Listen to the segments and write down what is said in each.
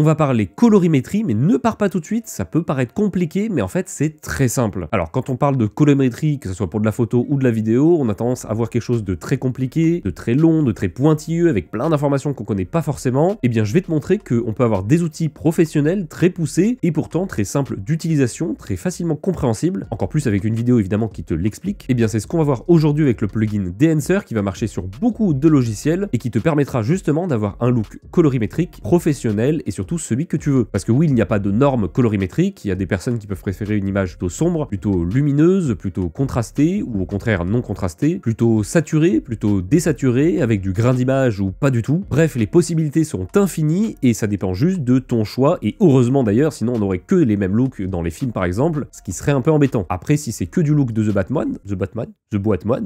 on va parler colorimétrie, mais ne pars pas tout de suite, ça peut paraître compliqué, mais en fait c'est très simple. Alors quand on parle de colorimétrie, que ce soit pour de la photo ou de la vidéo, on a tendance à voir quelque chose de très compliqué, de très long, de très pointilleux, avec plein d'informations qu'on connaît pas forcément. Eh bien je vais te montrer qu'on peut avoir des outils professionnels très poussés, et pourtant très simples d'utilisation, très facilement compréhensibles, encore plus avec une vidéo évidemment qui te l'explique. Eh bien c'est ce qu'on va voir aujourd'hui avec le plugin Dehancer, qui va marcher sur beaucoup de logiciels, et qui te permettra justement d'avoir un look colorimétrique, professionnel, et surtout celui que tu veux. Parce que oui, il n'y a pas de normes colorimétriques, il y a des personnes qui peuvent préférer une image plutôt sombre, plutôt lumineuse, plutôt contrastée, ou au contraire non contrastée, plutôt saturée, plutôt désaturée, avec du grain d'image ou pas du tout. Bref, les possibilités sont infinies, et ça dépend juste de ton choix, et heureusement d'ailleurs, sinon on n'aurait que les mêmes looks dans les films par exemple, ce qui serait un peu embêtant. Après, si c'est que du look de The Batman,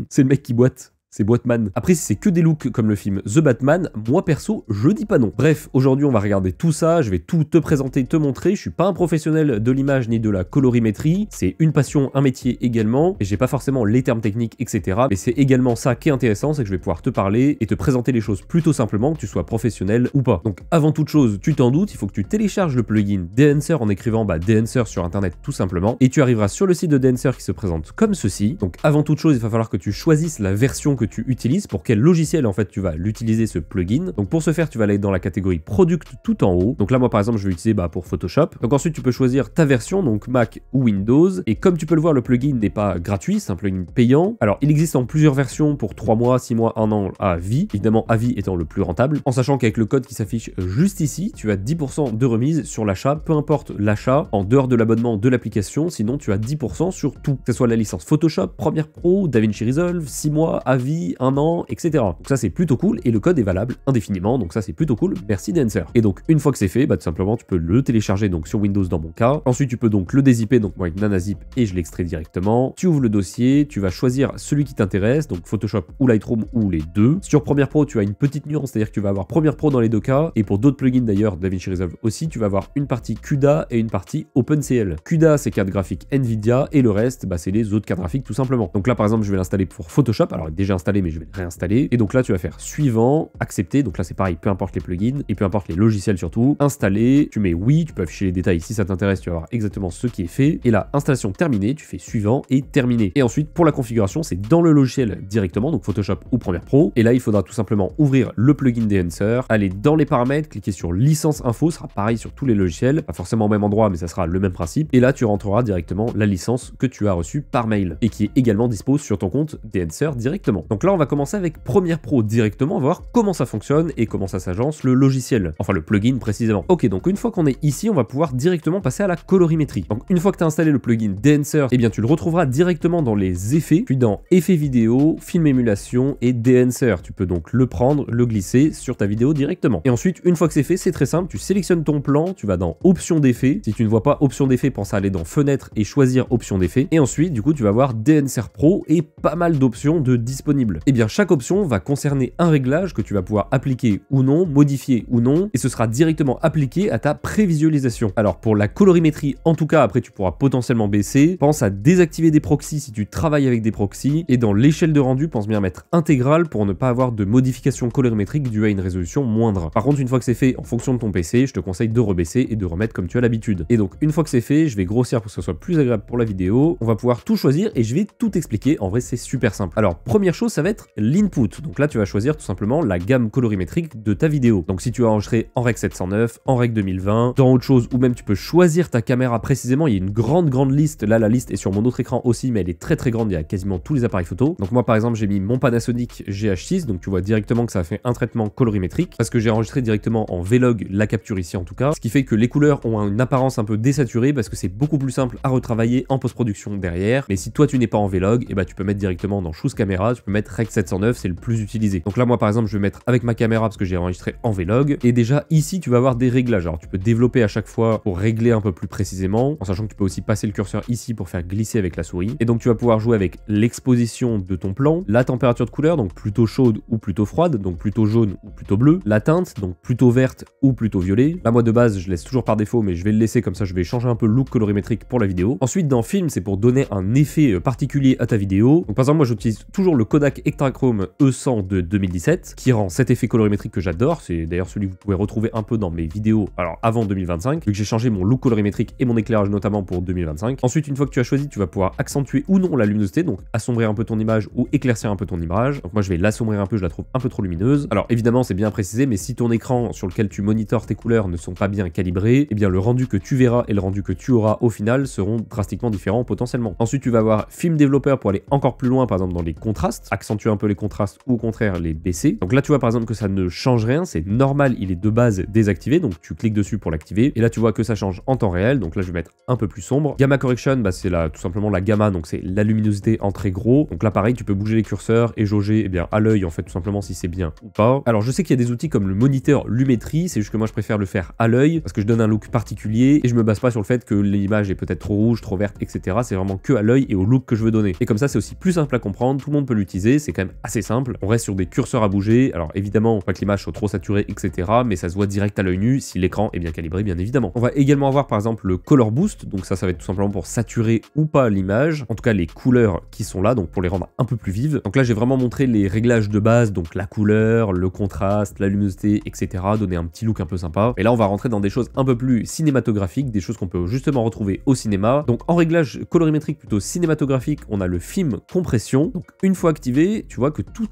c'est le mec qui boite. C'est Boitman. Après, si c'est que des looks comme le film The Batman, moi perso, je dis pas non. Bref, aujourd'hui, on va regarder tout ça, je vais tout te présenter, te montrer. Je suis pas un professionnel de l'image ni de la colorimétrie, c'est une passion, un métier également, et j'ai pas forcément les termes techniques, etc. Mais c'est également ça qui est intéressant, c'est que je vais pouvoir te parler et te présenter les choses plutôt simplement, que tu sois professionnel ou pas. Donc avant toute chose, tu t'en doutes, il faut que tu télécharges le plugin Dehancer en écrivant Dehancer sur internet tout simplement, et tu arriveras sur le site de Dehancer qui se présente comme ceci. Donc avant toute chose, il va falloir que tu choisisses la version que tu utilises, pour quel logiciel en fait tu vas l'utiliser ce plugin. Donc pour ce faire, tu vas aller dans la catégorie Product tout en haut. Donc là moi par exemple je vais utiliser pour Photoshop. Donc ensuite tu peux choisir ta version, donc Mac ou Windows. Et comme tu peux le voir, le plugin n'est pas gratuit, c'est un plugin payant. Alors il existe en plusieurs versions pour 3 mois, 6 mois, 1 an à vie. Évidemment à vie étant le plus rentable. En sachant qu'avec le code qui s'affiche juste ici, tu as 10% de remise sur l'achat, peu importe l'achat, en dehors de l'abonnement de l'application. Sinon tu as 10% sur tout, que ce soit la licence Photoshop, Premiere Pro, DaVinci Resolve, 6 mois à vie, 1 an, etc. Donc ça c'est plutôt cool, et le code est valable indéfiniment, donc ça c'est plutôt cool, merci Dehancer. Et donc une fois que c'est fait, tout simplement tu peux le télécharger donc sur Windows dans mon cas. Ensuite tu peux donc le dézipper, donc moi avec NanaZip, et je l'extrais directement. Tu ouvres le dossier, tu vas choisir celui qui t'intéresse, donc Photoshop ou Lightroom ou les deux. Sur Premiere Pro tu as une petite nuance, c'est-à-dire que tu vas avoir Premiere Pro dans les deux cas, et pour d'autres plugins d'ailleurs, DaVinci Resolve aussi, tu vas avoir une partie CUDA et une partie OpenCL. CUDA c'est carte graphique Nvidia, et le reste c'est les autres cartes graphiques tout simplement. Donc là par exemple je vais l'installer pour Photoshop, alors il est déjà installé mais je vais le réinstaller. Et donc là tu vas faire suivant, accepter, donc là c'est pareil, peu importe les plugins et peu importe les logiciels surtout, installer, tu mets oui, tu peux afficher les détails si ça t'intéresse, tu vas voir exactement ce qui est fait, et là installation terminée, tu fais suivant et terminé. Et ensuite pour la configuration c'est dans le logiciel directement, donc Photoshop ou Premiere Pro, et là il faudra tout simplement ouvrir le plugin Dehancer, aller dans les paramètres, cliquer sur licence info, ce sera pareil sur tous les logiciels, pas forcément au même endroit mais ça sera le même principe, et là tu rentreras directement la licence que tu as reçue par mail et qui est également dispo sur ton compte Dehancer directement. Donc là on va commencer avec Premiere Pro directement, on va voir comment ça fonctionne et comment ça s'agence le logiciel, enfin le plugin précisément. Ok, donc une fois qu'on est ici, on va pouvoir directement passer à la colorimétrie. Donc une fois que tu as installé le plugin Dehancer, eh bien tu le retrouveras directement dans les effets, puis dans effets vidéo, film émulation et Dehancer. Tu peux donc le prendre, le glisser sur ta vidéo directement. Et ensuite, une fois que c'est fait, c'est très simple, tu sélectionnes ton plan, tu vas dans options d'effets. Si tu ne vois pas options d'effets, pense à aller dans fenêtre et choisir options d'effets. Et ensuite, du coup, tu vas voir Dehancer Pro et pas mal d'options de disponibles. Et bien chaque option va concerner un réglage que tu vas pouvoir appliquer ou non, modifier ou non, et ce sera directement appliqué à ta prévisualisation. Alors pour la colorimétrie, en tout cas, après tu pourras potentiellement baisser, pense à désactiver des proxys si tu travailles avec des proxys, et dans l'échelle de rendu, pense bien à mettre intégral pour ne pas avoir de modification colorimétrique due à une résolution moindre. Par contre, une fois que c'est fait en fonction de ton PC, je te conseille de rebaisser et de remettre comme tu as l'habitude. Et donc une fois que c'est fait, je vais grossir pour que ce soit plus agréable pour la vidéo, on va pouvoir tout choisir et je vais tout expliquer. En vrai c'est super simple. Alors première chose, ça va être l'input. Donc là tu vas choisir tout simplement la gamme colorimétrique de ta vidéo. Donc si tu as enregistré en Rec 709, en Rec 2020, dans autre chose, ou même tu peux choisir ta caméra précisément, il y a une grande liste. Là la liste est sur mon autre écran aussi, mais elle est très grande, il y a quasiment tous les appareils photo. Donc moi par exemple j'ai mis mon Panasonic GH6, donc tu vois directement que ça a fait un traitement colorimétrique, parce que j'ai enregistré directement en Vlog la capture ici en tout cas, ce qui fait que les couleurs ont une apparence un peu désaturée, parce que c'est beaucoup plus simple à retravailler en post-production derrière. Mais si toi tu n'es pas en Vlog, et bah tu peux mettre directement dans Choose Caméra, tu peux mettre Rec 709, c'est le plus utilisé. Donc là moi par exemple je vais mettre avec ma caméra parce que j'ai enregistré en Vlog, et déjà ici tu vas avoir des réglages. Alors tu peux développer à chaque fois pour régler un peu plus précisément, en sachant que tu peux aussi passer le curseur ici pour faire glisser avec la souris, et donc tu vas pouvoir jouer avec l'exposition de ton plan, la température de couleur, donc plutôt chaude ou plutôt froide, donc plutôt jaune ou plutôt bleu, la teinte, donc plutôt verte ou plutôt violet. Là moi de base je laisse toujours par défaut, mais je vais le laisser comme ça, je vais changer un peu le look colorimétrique pour la vidéo. Ensuite dans film, c'est pour donner un effet particulier à ta vidéo. Donc par exemple moi j'utilise toujours le code Kodak Ektachrome E100 de 2017 qui rend cet effet colorimétrique que j'adore. C'est d'ailleurs celui que vous pouvez retrouver un peu dans mes vidéos, alors avant 2025, vu que j'ai changé mon look colorimétrique et mon éclairage notamment pour 2025. Ensuite, une fois que tu as choisi, tu vas pouvoir accentuer ou non la luminosité, donc assombrir un peu ton image ou éclaircir un peu ton image. Donc moi je vais l'assombrir un peu, je la trouve un peu trop lumineuse. Alors évidemment c'est bien précisé, mais si ton écran sur lequel tu monitores tes couleurs ne sont pas bien calibrés, eh bien le rendu que tu verras et le rendu que tu auras au final seront drastiquement différents potentiellement. Ensuite tu vas avoir Film Developer pour aller encore plus loin, par exemple dans les contrastes, accentuer un peu les contrastes ou au contraire les baisser. Donc là tu vois par exemple que ça ne change rien, c'est normal, il est de base désactivé, donc tu cliques dessus pour l'activer, et là tu vois que ça change en temps réel, donc là je vais mettre un peu plus sombre. Gamma Correction, bah, c'est tout simplement la gamma, donc c'est la luminosité en très gros. Donc là pareil, tu peux bouger les curseurs et jauger eh bien, à l'œil en fait tout simplement si c'est bien ou pas. Alors je sais qu'il y a des outils comme le moniteur Lumetri, c'est juste que moi je préfère le faire à l'œil parce que je donne un look particulier et je me base pas sur le fait que l'image est peut-être trop rouge, trop verte, etc. C'est vraiment que à l'œil et au look que je veux donner. Et comme ça c'est aussi plus simple à comprendre, tout le monde peut l'utiliser, c'est quand même assez simple. On reste sur des curseurs à bouger, alors évidemment pas que l'image soit trop saturée, etc. Mais ça se voit direct à l'œil nu si l'écran est bien calibré, bien évidemment. On va également avoir par exemple le Color Boost, donc ça va être tout simplement pour saturer ou pas l'image, en tout cas les couleurs qui sont là, donc pour les rendre un peu plus vives. Donc là j'ai vraiment montré les réglages de base, donc la couleur, le contraste, la luminosité, etc. Donner un petit look un peu sympa. Et là on va rentrer dans des choses un peu plus cinématographiques, des choses qu'on peut justement retrouver au cinéma. Donc en réglage colorimétrique plutôt cinématographique, on a le film compression. Donc une fois activé, tu vois que tous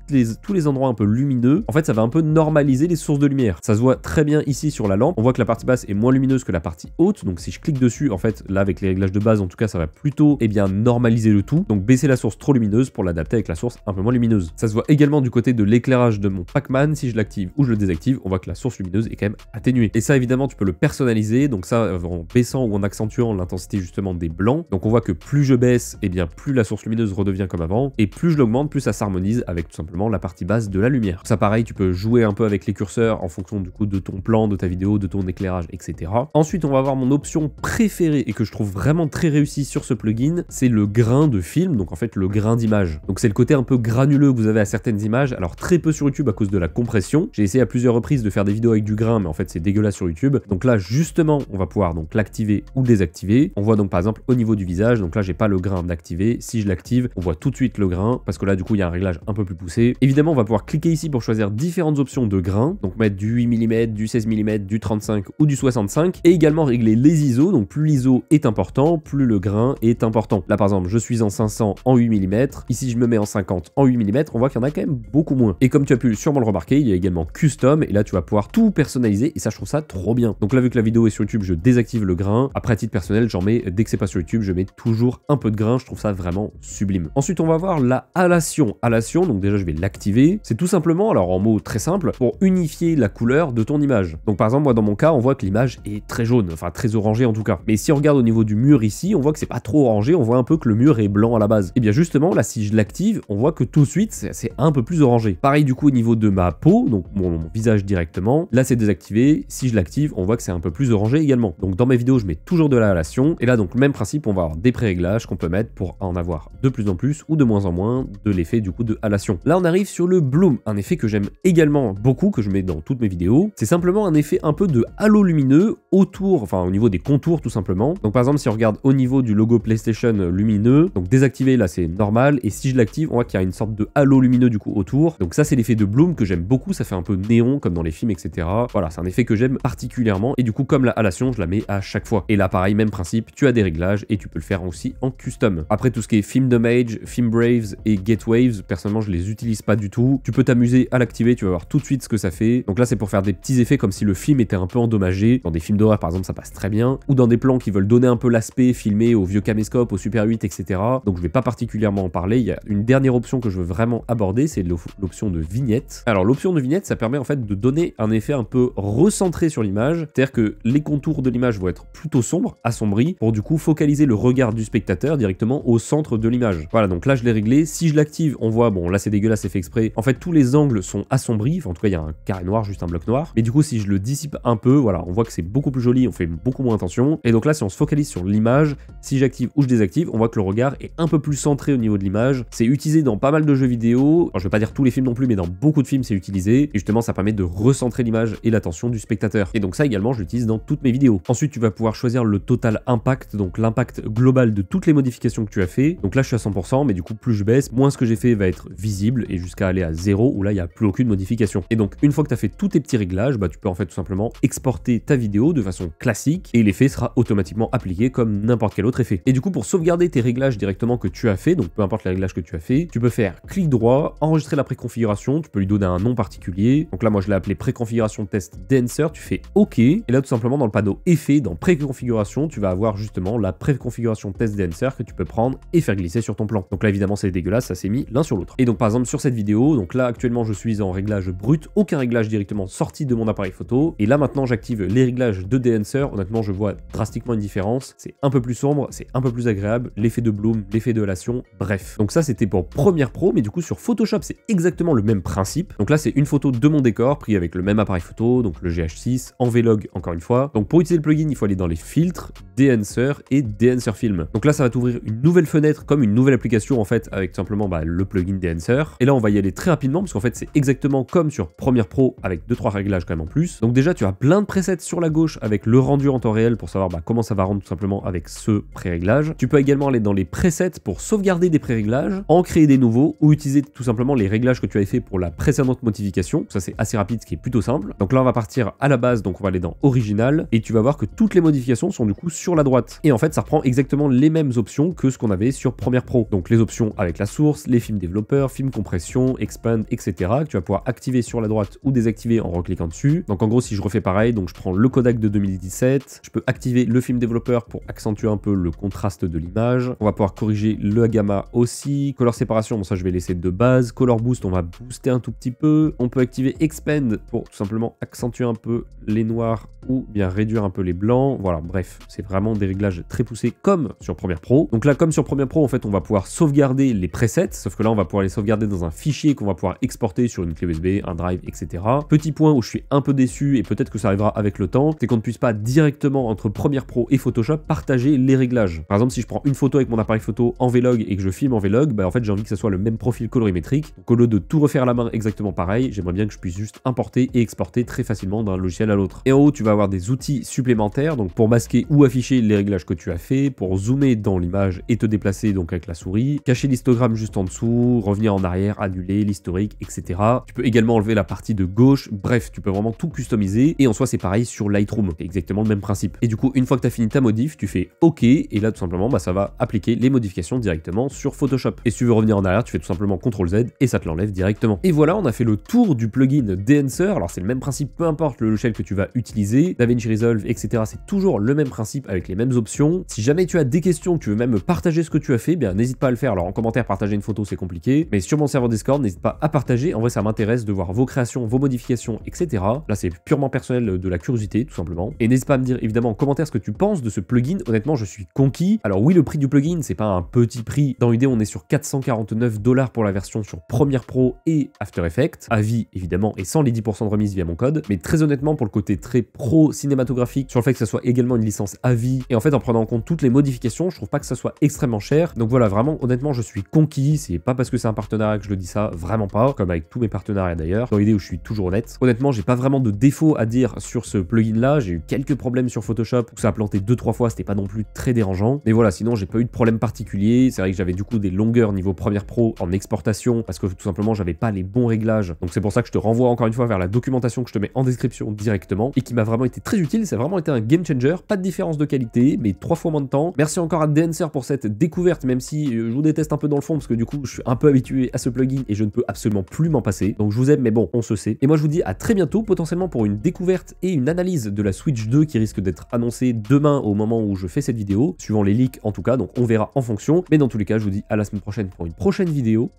les endroits un peu lumineux, en fait ça va un peu normaliser les sources de lumière. Ça se voit très bien ici sur la lampe. On voit que la partie basse est moins lumineuse que la partie haute. Donc si je clique dessus, en fait là avec les réglages de base en tout cas ça va plutôt bien normaliser le tout. Donc baisser la source trop lumineuse pour l'adapter avec la source un peu moins lumineuse. Ça se voit également du côté de l'éclairage de mon Pac-Man. Si je l'active ou je le désactive, on voit que la source lumineuse est quand même atténuée. Et ça évidemment tu peux le personnaliser. Donc ça en baissant ou en accentuant l'intensité justement des blancs. Donc on voit que plus je baisse, plus la source lumineuse redevient comme avant. Et plus je l'augmente, plus ça s'harmonise avec tout simplement la partie basse de la lumière. Ça pareil, tu peux jouer un peu avec les curseurs en fonction du coup de ton plan, de ta vidéo, de ton éclairage, etc. Ensuite on va avoir mon option préférée et que je trouve vraiment très réussie sur ce plugin, c'est le grain de film, donc en fait le grain d'image. Donc c'est le côté un peu granuleux que vous avez à certaines images, alors très peu sur YouTube à cause de la compression. J'ai essayé à plusieurs reprises de faire des vidéos avec du grain, mais en fait c'est dégueulasse sur YouTube. Donc là justement on va pouvoir donc l'activer ou désactiver. On voit donc par exemple au niveau du visage, donc là j'ai pas le grain d'activer. Si je l'active, on voit tout de suite le grain, parce que là du coup il y a un réglage un peu plus poussé. Évidemment on va pouvoir cliquer ici pour choisir différentes options de grain, donc mettre du 8 mm, du 16 mm, du 35 ou du 65, et également régler les ISO. Donc plus l'ISO est important, plus le grain est important. Là par exemple je suis en 500 en 8 mm, ici je me mets en 50 en 8 mm, on voit qu'il y en a quand même beaucoup moins. Et comme tu as pu sûrement le remarquer, il y a également custom, et là tu vas pouvoir tout personnaliser, et ça je trouve ça trop bien. Donc là vu que la vidéo est sur YouTube, je désactive le grain. Après à titre personnel, j'en mets, dès que c'est pas sur YouTube, je mets toujours un peu de grain, je trouve ça vraiment sublime. Ensuite on va voir la halation. Halation, donc déjà je vais l'activer. C'est tout simplement, alors en mots très simples, pour unifier la couleur de ton image. Donc par exemple moi dans mon cas, on voit que l'image est très jaune, enfin très orangée en tout cas. Mais si on regarde au niveau du mur ici, on voit que c'est pas trop orangé, on voit un peu que le mur est blanc à la base. Et bien justement là si je l'active, on voit que tout de suite c'est un peu plus orangé. Pareil du coup au niveau de ma peau, donc mon visage directement, là c'est désactivé. Si je l'active, on voit que c'est un peu plus orangé également. Donc dans mes vidéos je mets toujours de la halation, et là donc même principe, on va avoir des pré-réglages qu'on peut mettre pour en avoir de plus en plus ou de moins en moins de l'effet du coup de halation. Là on arrive sur le bloom, un effet que j'aime également beaucoup, que je mets dans toutes mes vidéos. C'est simplement un effet un peu de halo lumineux autour, enfin au niveau des contours tout simplement. Donc par exemple si on regarde au niveau du logo PlayStation lumineux, donc désactivé là c'est normal, et si je l'active on voit qu'il y a une sorte de halo lumineux du coup autour. Donc ça c'est l'effet de bloom que j'aime beaucoup, ça fait un peu néon comme dans les films, etc. Voilà, c'est un effet que j'aime particulièrement, et du coup comme la halation je la mets à chaque fois. Et là pareil, même principe, tu as des réglages et tu peux le faire aussi en custom. Après tout ce qui est Film Damage, Film Braves et Get Waves, personnellement je les utilise pas du tout. Tu peux t'amuser à l'activer, tu vas voir tout de suite ce que ça fait. Donc là c'est pour faire des petits effets comme si le film était un peu endommagé. Dans des films d'horreur par exemple ça passe très bien, ou dans des plans qui veulent donner un peu l'aspect filmé au vieux caméscope, au Super 8, etc. Donc je vais pas particulièrement en parler. Il y a une dernière option que je veux vraiment aborder, c'est l'option de vignette. Alors l'option de vignette ça permet en fait de donner un effet un peu recentré sur l'image, c'est-à-dire que les contours de l'image vont être plutôt sombres, assombris, pour du coup focaliser le regard du spectateur directement au centre de l'image. Voilà, donc là je l'ai réglé. Si je l'active, on voit, bon là c'est dégueulasse, c'est fait exprès. En fait tous les angles sont assombris, enfin, en tout cas il y a un carré noir, juste un bloc noir. Mais du coup si je le dissipe un peu, voilà, on voit que c'est beaucoup plus joli, on fait beaucoup moins attention. Et donc là si on se focalise sur l'image, si j'active ou je désactive, on voit que le regard est un peu plus centré au niveau de l'image. C'est utilisé dans pas mal de jeux vidéo. Alors, je vais pas dire tous les films non plus, mais dans beaucoup de films c'est utilisé. Et justement ça permet de recentrer l'image et l'attention du spectateur. Et donc ça également je l'utilise dans toutes mes vidéos. Ensuite tu vas pouvoir choisir le total impact, donc l'impact global de toutes les modifications que tu as fait. Donc là je suis à 100%, mais du coup plus je baisse, moins ce que j'ai fait fait va être visible et jusqu'à aller à 0 où là il n'y a plus aucune modification. Et donc une fois que tu as fait tous tes petits réglages, bah tu peux en fait tout simplement exporter ta vidéo de façon classique et l'effet sera automatiquement appliqué comme n'importe quel autre effet. Et du coup pour sauvegarder tes réglages directement que tu as fait, donc peu importe les réglages que tu as fait, tu peux faire clic droit, enregistrer la préconfiguration, tu peux lui donner un nom particulier. Donc là moi je l'ai appelé préconfiguration test Dancer, tu fais OK et là tout simplement dans le panneau effet, dans préconfiguration, tu vas avoir justement la préconfiguration test Dancer que tu peux prendre et faire glisser sur ton plan. Donc là évidemment c'est dégueulasse, ça s'est mis l'un sur l'autre. Et donc par exemple sur cette vidéo, donc là actuellement je suis en réglage brut, aucun réglage directement sorti de mon appareil photo. Et là maintenant j'active les réglages de Dancer, honnêtement je vois drastiquement une différence. C'est un peu plus sombre, c'est un peu plus agréable, l'effet de bloom, l'effet de hálation, bref. Donc ça c'était pour Premiere Pro, mais du coup sur Photoshop c'est exactement le même principe. Donc là c'est une photo de mon décor pris avec le même appareil photo, donc le GH6, en Vlog encore une fois. Donc pour utiliser le plugin il faut aller dans les filtres, Dancer et Dancer Film. Donc là ça va t'ouvrir une nouvelle fenêtre comme une nouvelle application en fait avec simplement le plugin Dancer. Et là on va y aller très rapidement parce qu'en fait c'est exactement comme sur Premiere Pro avec 2-3 réglages quand même en plus. Donc déjà tu as plein de presets sur la gauche avec le rendu en temps réel pour savoir comment ça va rendre tout simplement avec ce pré-réglage. Tu peux également aller dans les presets pour sauvegarder des pré-réglages, en créer des nouveaux ou utiliser tout simplement les réglages que tu avais fait pour la précédente modification. Ça c'est assez rapide, ce qui est plutôt simple. Donc là on va partir à la base, donc on va aller dans Original et tu vas voir que toutes les modifications sont du coup sur la droite. Et en fait ça reprend exactement les mêmes options que ce qu'on avait sur Premiere Pro. Donc les options avec la source, les films développeurs, film compression, expand, etc. que tu vas pouvoir activer sur la droite ou désactiver en recliquant dessus. Donc en gros si je refais pareil, donc je prends le Kodak de 2017, je peux activer le film développeur pour accentuer un peu le contraste de l'image. On va pouvoir corriger le gamma aussi, color séparation, bon ça je vais laisser de base, color boost on va booster un tout petit peu, on peut activer expand pour tout simplement accentuer un peu les noirs ou bien réduire un peu les blancs, voilà bref, c'est vraiment des réglages très poussés comme sur Premiere Pro. Donc là comme sur Premiere Pro en fait on va pouvoir sauvegarder les presets, sauf que là on va pouvoir les sauvegarder dans un fichier qu'on va pouvoir exporter sur une clé USB, un drive, etc. Petit point où je suis un peu déçu et peut-être que ça arrivera avec le temps, c'est qu'on ne puisse pas directement entre Premiere Pro et Photoshop partager les réglages. Par exemple si je prends une photo avec mon appareil photo en Vlog et que je filme en Vlog, en fait j'ai envie que ce soit le même profil colorimétrique. Donc au lieu de tout refaire à la main exactement pareil, j'aimerais bien que je puisse juste importer et exporter très facilement d'un logiciel à l'autre. Et en haut tu vas avoir des outils supplémentaires, donc pour masquer ou afficher les réglages que tu as fait, pour zoomer dans l'image et te déplacer donc avec la souris, cacher l'histogramme juste en dessous, revenir en arrière, annuler l'historique, etc. Tu peux également enlever la partie de gauche, bref, tu peux vraiment tout customiser, et en soi c'est pareil sur Lightroom, c'est exactement le même principe. Et du coup, une fois que tu as fini ta modif, tu fais OK, et là tout simplement, ça va appliquer les modifications directement sur Photoshop. Et si tu veux revenir en arrière, tu fais tout simplement CTRL Z, et ça te l'enlève directement. Et voilà, on a fait le tour du plugin Dancer. Alors c'est le même principe, peu importe le logiciel que tu vas utiliser, DaVinci Resolve, etc. C'est toujours le même principe avec les mêmes options. Si jamais tu as des questions, que tu veux même partager ce que tu as fait, n'hésite pas à le faire. Alors en commentaire, partager une photo c'est compliqué, mais sur mon serveur Discord, n'hésite pas à partager. En vrai ça m'intéresse de voir vos créations, vos modifications, etc. Là c'est purement personnel, de la curiosité tout simplement. Et n'hésite pas à me dire évidemment en commentaire ce que tu penses de ce plugin. Honnêtement je suis conquis. Alors oui, le prix du plugin c'est pas un petit prix. Dans l'idée on est sur 449 $ pour la version sur Premiere Pro et After Effects, à vie évidemment et sans les 10% de remise via mon code. Mais très honnêtement pour le côté très pro cinématographique, sur le fait que ça soit également une licence à vie et en fait en prenant en compte toutes les modifications, je trouve pas que ça soit extrêmement cher. Donc voilà, vraiment honnêtement je suis conquis. C'est pas parce que c'est un partenariat que je le dis ça, vraiment pas, comme avec tous mes partenariats d'ailleurs, dans l'idée où je suis toujours honnête. Honnêtement j'ai pas vraiment de défaut à dire sur ce plugin là. J'ai eu quelques problèmes sur Photoshop où ça a planté 2-3 fois, c'était pas non plus très dérangeant, mais voilà, sinon j'ai pas eu de problème particulier. C'est vrai que j'avais du coup des longueurs niveau Premiere Pro en exportation parce que tout simplement j'avais pas les bons réglages, donc c'est pour ça que je te renvoie encore une fois vers la documentation que je te mets en description directement et qui m'a vraiment été très utile. Ça a vraiment été un game changer, pas de différence de qualité mais 3 fois moins de temps. Merci encore à Dancer pour cette découverte, même si je vous déteste un peu dans le fond parce que du coup je suis un peu habitué à ce plugin et je ne peux absolument plus m'en passer. Donc je vous aime, mais bon, on se sait. Et moi je vous dis à très bientôt, potentiellement pour une découverte et une analyse de la Switch 2 qui risque d'être annoncée demain au moment où je fais cette vidéo, suivant les leaks en tout cas, donc on verra en fonction. Mais dans tous les cas, je vous dis à la semaine prochaine pour une prochaine vidéo.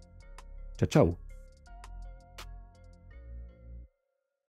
Ciao ciao.